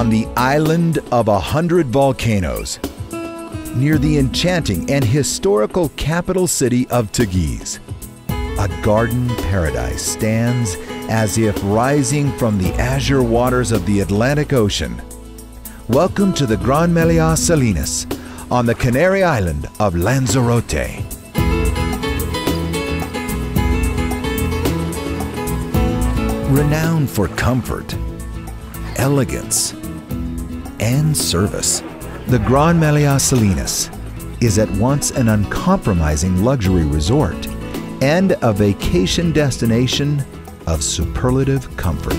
on the island of 100 volcanoes, near the enchanting and historical capital city of Tagiz. A garden paradise stands as if rising from the azure waters of the Atlantic Ocean. Welcome to the Gran Melia Salinas on the Canary Island of Lanzarote. Renowned for comfort, elegance, and service, the Gran Melia Salinas is at once an uncompromising luxury resort and a vacation destination of superlative comfort.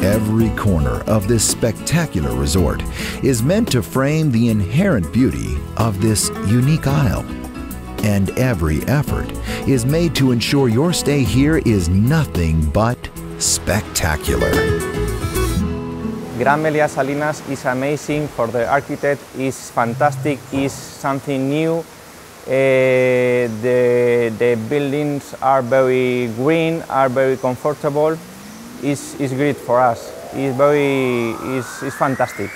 Every corner of this spectacular resort is meant to frame the inherent beauty of this unique isle, and every effort is made to ensure your stay here is nothing but spectacular. Gran Melia Salinas is amazing. For the architect, is fantastic. Is something new. The buildings are very green, are very comfortable. Is great for us. It's fantastic.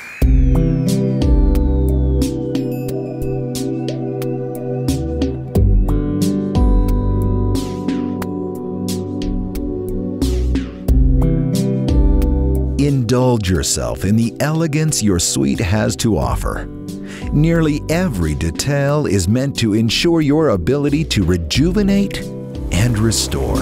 Indulge yourself in the elegance your suite has to offer. Nearly every detail is meant to ensure your ability to rejuvenate and restore.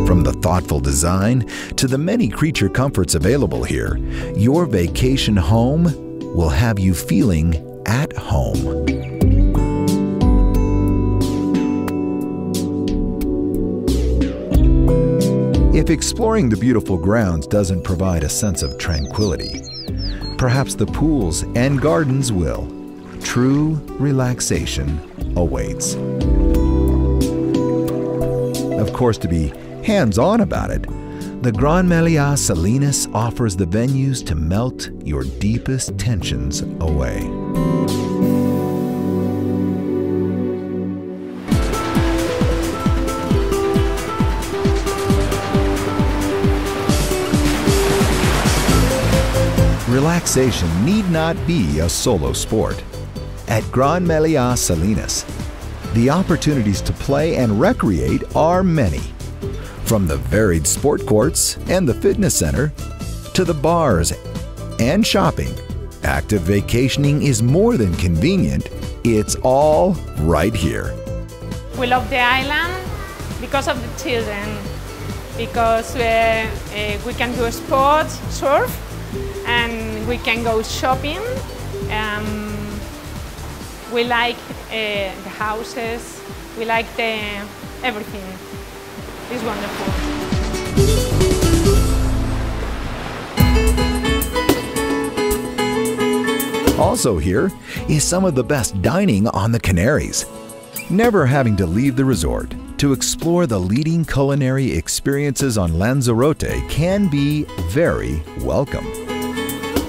From the thoughtful design to the many creature comforts available here, your vacation home will have you feeling at home. If exploring the beautiful grounds doesn't provide a sense of tranquility, perhaps the pools and gardens will. True relaxation awaits. Of course, to be hands-on about it, the Gran Melia Salinas offers the venues to melt your deepest tensions away. Relaxation need not be a solo sport. At Gran Melia Salinas, the opportunities to play and recreate are many. From the varied sport courts and the fitness center, to the bars and shopping, active vacationing is more than convenient. It's all right here. We love the island because of the children, because we can do sports, surf, and we can go shopping. We like the houses, we like everything. It's wonderful. Also here is some of the best dining on the Canaries. Never having to leave the resort to explore the leading culinary experiences on Lanzarote can be very welcome.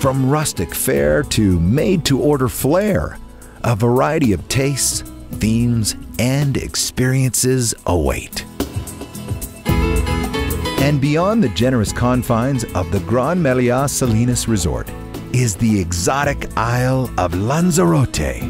From rustic fare to made-to-order flair, a variety of tastes, themes, and experiences await. And beyond the generous confines of the Gran Melia Salinas Resort is the exotic Isle of Lanzarote.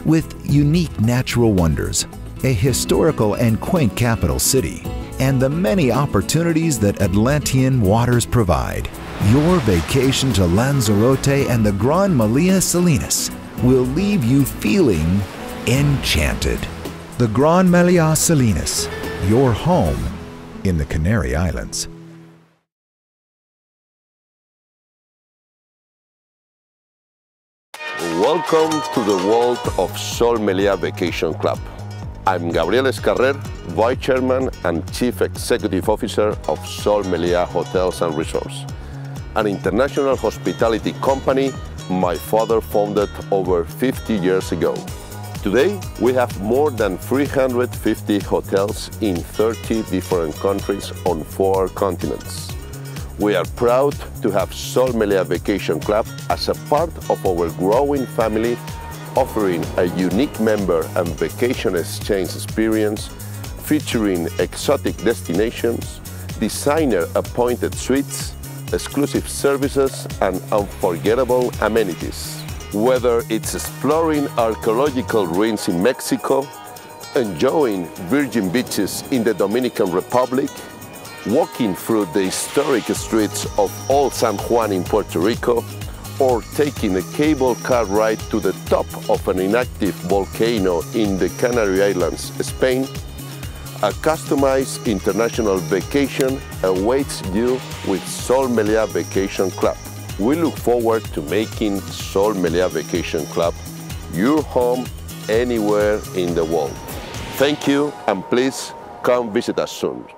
With unique natural wonders, a historical and quaint capital city, and the many opportunities that Atlantean waters provide, your vacation to Lanzarote and the Gran Melia Salinas will leave you feeling enchanted. The Gran Melia Salinas, your home in the Canary Islands. Welcome to the world of Sol Melia Vacation Club. I'm Gabriel Escarrer, Vice Chairman and Chief Executive Officer of Sol Melia Hotels and Resorts, an international hospitality company my father founded over 50 years ago. Today, we have more than 350 hotels in 30 different countries on 4 continents. We are proud to have Sol Melia Vacation Club as a part of our growing family, offering a unique member and vacation exchange experience featuring exotic destinations, designer-appointed suites, exclusive services, and unforgettable amenities. Whether it's exploring archaeological ruins in Mexico, enjoying virgin beaches in the Dominican Republic, walking through the historic streets of Old San Juan in Puerto Rico, or taking a cable car ride to the top of an inactive volcano in the Canary Islands, Spain, a customized international vacation awaits you with Sol Meliá Vacation Club. We look forward to making Sol Meliá Vacation Club your home anywhere in the world. Thank you, and please come visit us soon.